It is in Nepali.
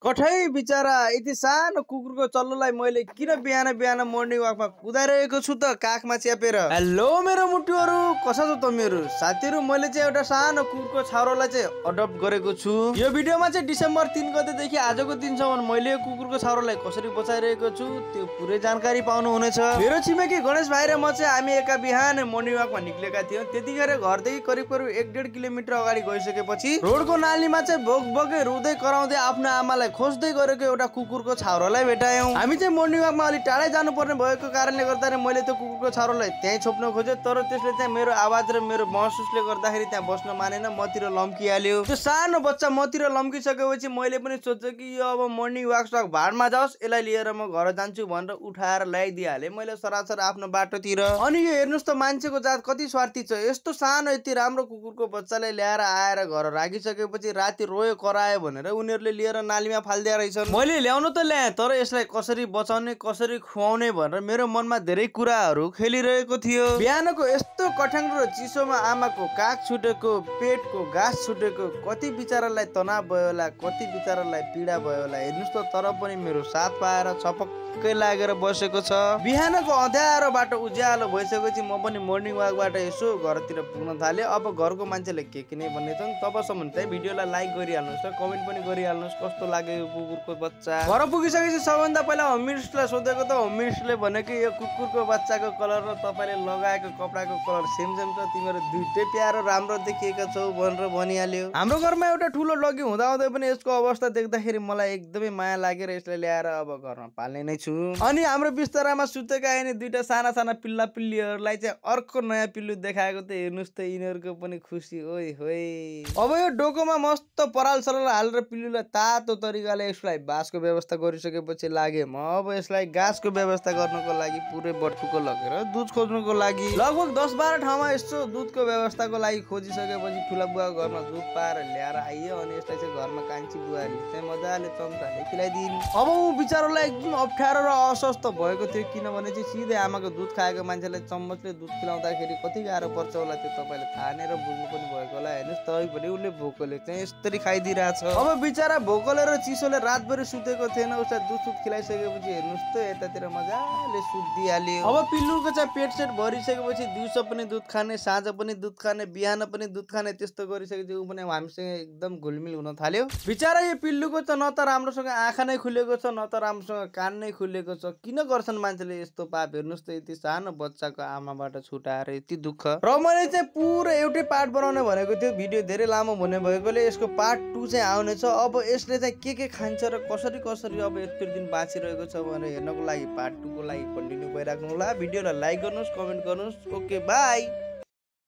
कठै बिचारा यति सानो कुकुरको चल्लोलाई मैले किन बिहान बिहान मर्निङ वाकमा कुदाइरहेको छु त काखमा च्यापेर। हेलो मेरो मुटुहरू, कसो छ तपाईँहरू साथीहरू। मैले चाहिँ एउटा सानो कुकुरको छाउरोलाई चाहिँ अडप्ट गरेको छु। यो भिडियोमा चाहिँ डिसेम्बर 3 गतेदेखि आजको दिनसम्म मैले यो कुकुरको छाउरोलाई कसरी बचाइरहेको छु त्यो पुरै जानकारी पाउनु हुनेछ। मेरो छिमेकी गणेश भाइ र म चाहिँ हामी एका बिहान मर्निङ वाकमा निक्लेका थियौँ। त्यतिखेर घरदेखि करिब 1.5 किलोमिटर अगाडि गइसकेपछि रोडको नालीमा चाहिँ भोक रुँदै कराउँदै आफ्नो आमालाई खोज्दै गरेको एउटा कुकुरको छाउरोलाई भेटायौँ। हामी चाहिँ मर्निङ वाकमा अलिक टाढै जानुपर्ने भएको कारणले गर्दा मैले त्यो कुकुरको छाउरोलाई त्यहीँ छोप्न खोजेँ, तर त्यसले चाहिँ मेरो आवाज र मेरो महसुसले गर्दाखेरि त्यहाँ बस्न मानेन, मतिर लम्किहाल्यो। त्यो सानो बच्चा मतिर लम्किसकेपछि मैले पनि सोचेँ कि यो अब मर्निङ वाक भाडमा जाओस्, यसलाई लिएर म घर जान्छु भनेर उठाएर ल्याइदिइहालेँ मैले सरासर आफ्नो बाटोतिर। अनि यो हेर्नुहोस् त मान्छेको जात कति स्वार्थी छ। यस्तो सानो यति राम्रो कुकुरको बच्चालाई ल्याएर आएर घर राखिसकेपछि राति रोयो करायो भनेर उनीहरूले लिएर नालीमा फाल्दिया रहेछन्। मैले ल्याउनु त ल्याएँ, तर यसलाई कसरी बचाउने कसरी खुवाउने भनेर मेरो मनमा धेरै कुराहरू खेलिरहेको थियो। बिहानको यस्तो कठ्याङ र चिसोमा आमाको काख छुटेको, पेटको घाँस छुटेको, कति बिचारालाई तनाव भयो होला, कति बिचारालाई पीडा भयो होला। हेर्नुहोस् त, तर पनि मेरो साथ पाएर छपक्कै लागेर बसेको छ। बिहानको अँध्यारो बाटो उज्यालो भइसकेपछि म पनि मर्निङ वाकबाट यसो घरतिर पुग्न थालेँ। अब घरको मान्छेले के नै भन्ने छन्, तबसम्म चाहिँ भिडियोलाई लाइक गरिहाल्नुहोस् र कमेन्ट पनि गरिहाल्नुहोस् कस्तो लाग्यो यो कुकुरको बच्चा। घर पुगिसकेपछि सबभन्दा पहिला होम मिनिस्टरलाई सोधेको त होम मिनिस्टरले भन्यो कि यो कुकुरको बच्चाको कलर र तपाईँले लगाएको कपडाको कलर सेम छ, तिमीहरू दुइटै प्यारो राम्रो देखिएका छौ भनेर भनिहाल्यो। हाम्रो घरमा एउटा ठुलो डगी हुँदाहुँदै पनि यसको अवस्था देख्दाखेरि मलाई एकदमै माया लागेर यसलाई ल्याएर अब घरमा पाल्ने नै छु। अनि हाम्रो बिस्तारामा सुतेका यिनी दुईटा साना साना पिल्ला पिल्लीहरूलाई चाहिँ अर्को नयाँ पिल्लु देखाएको त हेर्नुहोस् त, यिनीहरूको पनि खुसी ओइ होइ। अब यो डोकोमा मस्त पराल सराल हालेर पिल्लुलाई तातो तरिकाले यसलाई बाँसको व्यवस्था गरिसकेपछि लागे म अब यसलाई घाँसको व्यवस्था गर्नको लागि पुरै बटुको लगेर दुध खोज्नुको लागि लगभग 10-12 ठाउँमा यस्तो दुधको व्यवस्थाको लागि खोजिसकेपछि ठुला बुवाको घरमा दुध पाएर ल्याएर आइयो। अनि यसलाई चाहिँ घरमा कान्छी बुवाले चाहिँ मजाले चम्चाले खिलाइदिन्। अब ऊ बिचारोलाई एकदम अप्ठ्यारो र अस्वस्थ भएको थियो, किनभने चाहिँ सिधै आमाको दुध खाएको मान्छेलाई चम्मचले दुध खिलाउँदाखेरि कति गाह्रो पर्छ होला त्यो तपाईँले थाहा नै र बुझ्नु पनि भएको होला। हेर्नुहोस् तैपनि उसले भोकोले चाहिँ यसरी खाइदिइरहेछ। अब बिचारा भोकोले र चिसोले रातभरि सुतेको थिएन, उसलाई दुध खिलाइसकेपछि हेर्नुहोस् त यतातिर मजाले सुत्दिहाल्यो। अब पिल्लुको चाहिँ पेट सेट भरिसकेपछि दिउँसो पनि दुध खाने, साँझ पनि दुध खाने, बिहान पनि दुध खाने, त्यस्तो गरिसकेपछि ऊ पनि हामीसँग एकदम घुलमिल हुन थाल्यो। बिचारा यो पिल्लुको त न त राम्रोसँग आँखा नै खुलेको छ न त राम्रोसँग कान नै खुलेको छ। किन गर्छन् मान्छेले यस्तो पाप। हेर्नुहोस् त यति सानो बच्चाको आमाबाट छुटाएर यति दुःख। र मैले चाहिँ पुरै एउटै पार्ट बनाउने भनेको थियो, भिडियो धेरै लामो हुने भएकोले यसको पार्ट 2 चाहिँ आउनेछ। अब यसले चाहिँ के खान्छ र कसरी कसरी अब यत्रो दिन बाँचिरहेको छ भनेर हेर्नको लागि पार्ट 2 को लागि कन्टिन्यू भइराख्नु होला। भिडियोलाई लाइक गर्नुहोस्, कमेन्ट गर्नुहोस्। Okay by.